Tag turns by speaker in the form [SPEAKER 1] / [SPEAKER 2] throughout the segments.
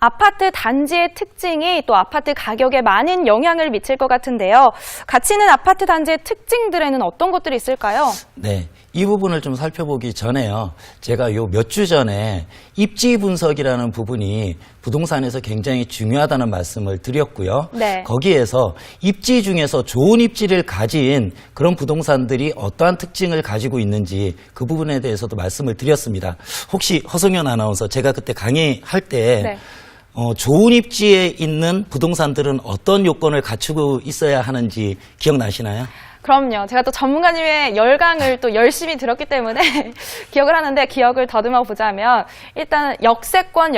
[SPEAKER 1] 아파트 단지의 특징이 또 아파트 가격에 많은 영향을 미칠 것 같은데요. 가치 있는 아파트 단지의 특징들에는 어떤 것들이 있을까요?
[SPEAKER 2] 네. 이 부분을 좀 살펴보기 전에요. 제가 요 몇 주 전에 입지 분석이라는 부분이 부동산에서 굉장히 중요하다는 말씀을 드렸고요.
[SPEAKER 1] 네.
[SPEAKER 2] 거기에서 입지 중에서 좋은 입지를 가진 그런 부동산들이 어떠한 특징을 가지고 있는지 그 부분에 대해서도 말씀을 드렸습니다. 혹시 허성현 아나운서 제가 그때 강의할 때
[SPEAKER 1] 네.
[SPEAKER 2] 좋은 입지에 있는 부동산들은 어떤 요건을 갖추고 있어야 하는지 기억나시나요?
[SPEAKER 1] 그럼요. 제가 또 전문가님의 열강을 또 열심히 들었기 때문에 기억을 하는데 기억을 더듬어 보자면 일단 역세권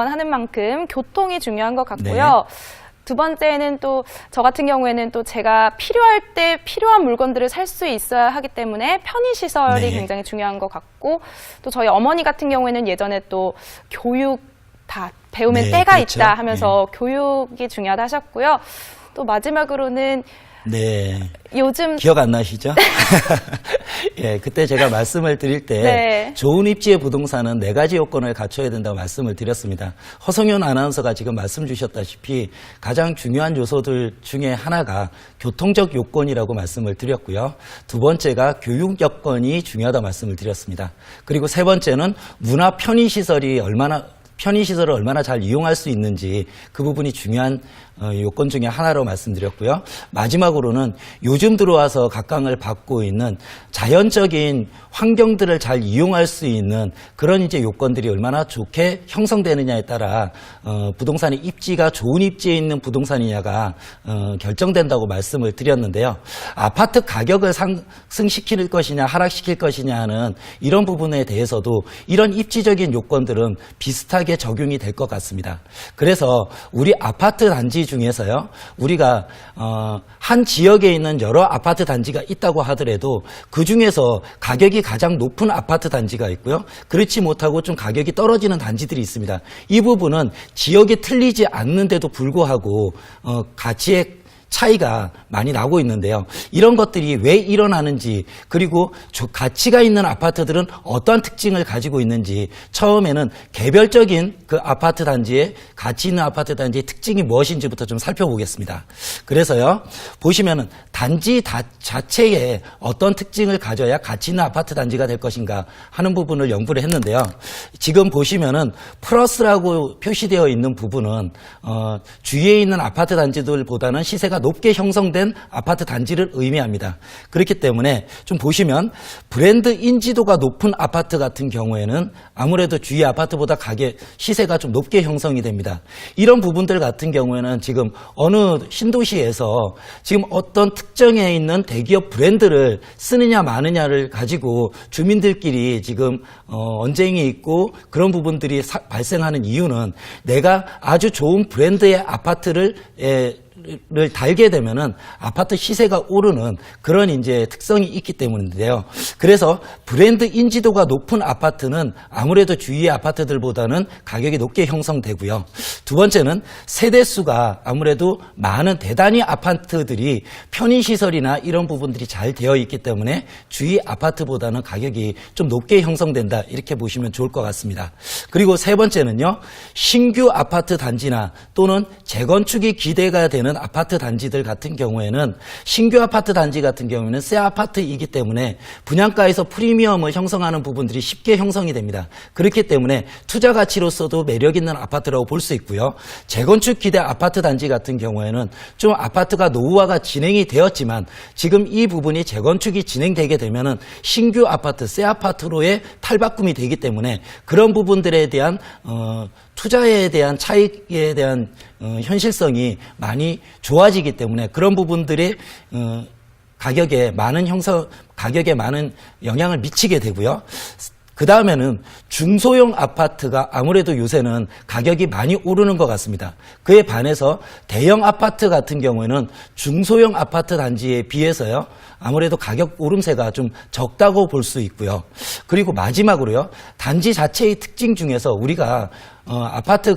[SPEAKER 1] 하는 만큼 교통이 중요한 것 같고요.
[SPEAKER 2] 네.
[SPEAKER 1] 두 번째는 또 저 같은 경우에는 또 제가 필요할 때 필요한 물건들을 살 수 있어야 하기 때문에 편의시설이
[SPEAKER 2] 네.
[SPEAKER 1] 굉장히 중요한 것 같고 또 저희 어머니 같은 경우에는 예전에 또 교육 다 배우면
[SPEAKER 2] 네,
[SPEAKER 1] 때가
[SPEAKER 2] 그렇죠.
[SPEAKER 1] 있다 하면서 교육이 중요하다 하셨고요. 또 마지막으로는
[SPEAKER 2] 네.
[SPEAKER 1] 요즘
[SPEAKER 2] 기억 안 나시죠? 예, 그때 제가 말씀을 드릴 때
[SPEAKER 1] 네.
[SPEAKER 2] 좋은 입지의 부동산은 4가지 요건을 갖춰야 된다고 말씀을 드렸습니다. 허성현 아나운서가 지금 말씀 주셨다시피 가장 중요한 요소들 중에 하나가 교통적 요건이라고 말씀을 드렸고요. 두 번째가 교육 여건이 중요하다고 말씀을 드렸습니다. 그리고 세 번째는 문화 편의시설을 얼마나 잘 이용할 수 있는지 그 부분이 중요한 요건 중에 하나로 말씀드렸고요. 마지막으로는 요즘 들어와서 각광을 받고 있는 자연적인 환경들을 잘 이용할 수 있는 그런 이제 요건들이 얼마나 좋게 형성되느냐에 따라 부동산의 입지가 좋은 입지에 있는 부동산이냐가 결정된다고 말씀을 드렸는데요. 아파트 가격을 상승시킬 것이냐 하락시킬 것이냐 하는 이런 부분에 대해서도 이런 입지적인 요건들은 비슷하게 적용이 될 것 같습니다. 그래서 우리 아파트 단지 중에서요, 우리가 한 지역에 있는 여러 아파트 단지가 있다고 하더라도 그 중에서 가격이 가장 높은 아파트 단지가 있고요, 그렇지 못하고 좀 가격이 떨어지는 단지들이 있습니다. 이 부분은 지역이 틀리지 않는데도 불구하고 가치의 차이가 많이 나고 있는데요. 이런 것들이 왜 일어나는지, 그리고 가치가 있는 아파트들은 어떠한 특징을 가지고 있는지, 처음에는 개별적인 그 아파트 단지의 가치 있는 아파트 단지의 특징이 무엇인지부터 좀 살펴보겠습니다. 그래서요, 보시면은 단지 자체에 어떤 특징을 가져야 가치 있는 아파트 단지가 될 것인가 하는 부분을 연구를 했는데요. 지금 보시면은 플러스라고 표시되어 있는 부분은 주위에 있는 아파트 단지들보다는 시세가 높게 형성된 아파트 단지를 의미합니다. 그렇기 때문에 좀 보시면 브랜드 인지도가 높은 아파트 같은 경우에는 아무래도 주위 아파트보다 시세가 좀 높게 형성이 됩니다. 이런 부분들 같은 경우에는 지금 어느 신도시에서 지금 어떤 특정에 있는 대기업 브랜드를 쓰느냐 마느냐를 가지고 주민들끼리 지금 언쟁이 있고 그런 부분들이 발생하는 이유는 내가 아주 좋은 브랜드의 아파트를 달게 되면은 아파트 시세가 오르는 그런 이제 특성이 있기 때문인데요. 그래서 브랜드 인지도가 높은 아파트는 아무래도 주위의 아파트들보다는 가격이 높게 형성되고요. 두 번째는 세대수가 아무래도 많은 대단위 아파트들이 편의시설이나 이런 부분들이 잘 되어 있기 때문에 주위 아파트보다는 가격이 좀 높게 형성된다, 이렇게 보시면 좋을 것 같습니다. 그리고 세 번째는요, 신규 아파트 단지나 또는 재건축이 기대가 되는 아파트 단지들 같은 경우에는, 신규 아파트 단지 같은 경우에는 새 아파트이기 때문에 분양가에서 프리미엄을 형성하는 부분들이 쉽게 형성이 됩니다. 그렇기 때문에 투자 가치로서도 매력 있는 아파트라고 볼 수 있고요. 재건축 기대 아파트 단지 같은 경우에는 좀 아파트가 노후화가 진행이 되었지만 지금 이 부분이 재건축이 진행되게 되면은 신규 아파트, 새 아파트로의 탈바꿈이 되기 때문에 그런 부분들에 대한 투자에 대한 차익에 대한 현실성이 많이 좋아지기 때문에 그런 부분들이 가격에 많은 영향을 미치게 되고요. 그 다음에는 중소형 아파트가 아무래도 요새는 가격이 많이 오르는 것 같습니다. 그에 반해서 대형 아파트 같은 경우에는 중소형 아파트 단지에 비해서요, 아무래도 가격 오름세가 좀 적다고 볼 수 있고요. 그리고 마지막으로요, 단지 자체의 특징 중에서 우리가 아파트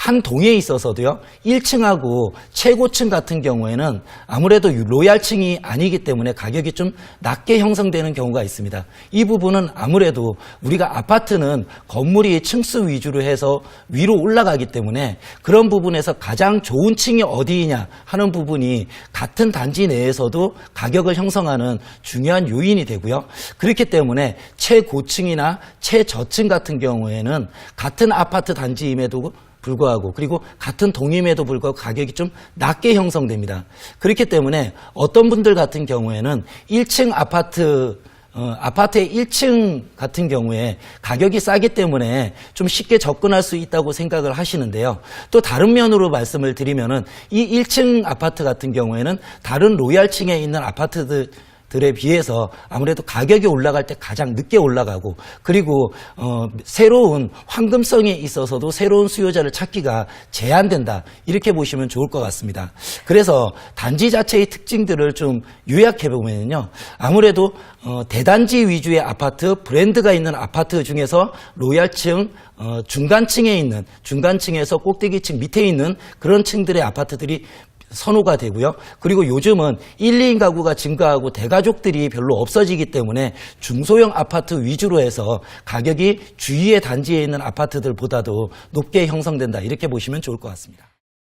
[SPEAKER 2] 한 동에 있어서도요, 1층하고 최고층 같은 경우에는 아무래도 로얄층이 아니기 때문에 가격이 좀 낮게 형성되는 경우가 있습니다. 이 부분은 아무래도 우리가 아파트는 건물이 층수 위주로 해서 위로 올라가기 때문에 그런 부분에서 가장 좋은 층이 어디이냐 하는 부분이 같은 단지 내에서도 가격을 형성하는 중요한 요인이 되고요. 그렇기 때문에 최고층이나 최저층 같은 경우에는 같은 아파트 단지임에도 불구하고 그리고 같은 동임에도 불구하고 가격이 좀 낮게 형성됩니다. 그렇기 때문에 어떤 분들 같은 경우에는 1층 아파트의 1층 같은 경우에 가격이 싸기 때문에 좀 쉽게 접근할 수 있다고 생각을 하시는데요. 또 다른 면으로 말씀을 드리면은 이 1층 아파트 같은 경우에는 다른 로얄층에 있는 아파트들에 비해서 아무래도 가격이 올라갈 때 가장 늦게 올라가고 그리고 새로운 황금성에 있어서도 새로운 수요자를 찾기가 제한된다 이렇게 보시면 좋을 것 같습니다. 그래서 단지 자체의 특징들을 좀 요약해 보면요, 아무래도 대단지 위주의 아파트, 브랜드가 있는 아파트 중에서 로얄층, 중간층에 있는 중간층에서 꼭대기층 밑에 있는 그런 층들의 아파트들이 선호가 되고요. 그리고 요즘은 1, 2인 가구가 증가하고 대가족들이 별로 없어지기 때문에 중소형 아파트 위주로 해서 가격이 주위의 단지에 있는 아파트들보다도 높게 형성된다 이렇게 보시면 좋을 것 같습니다.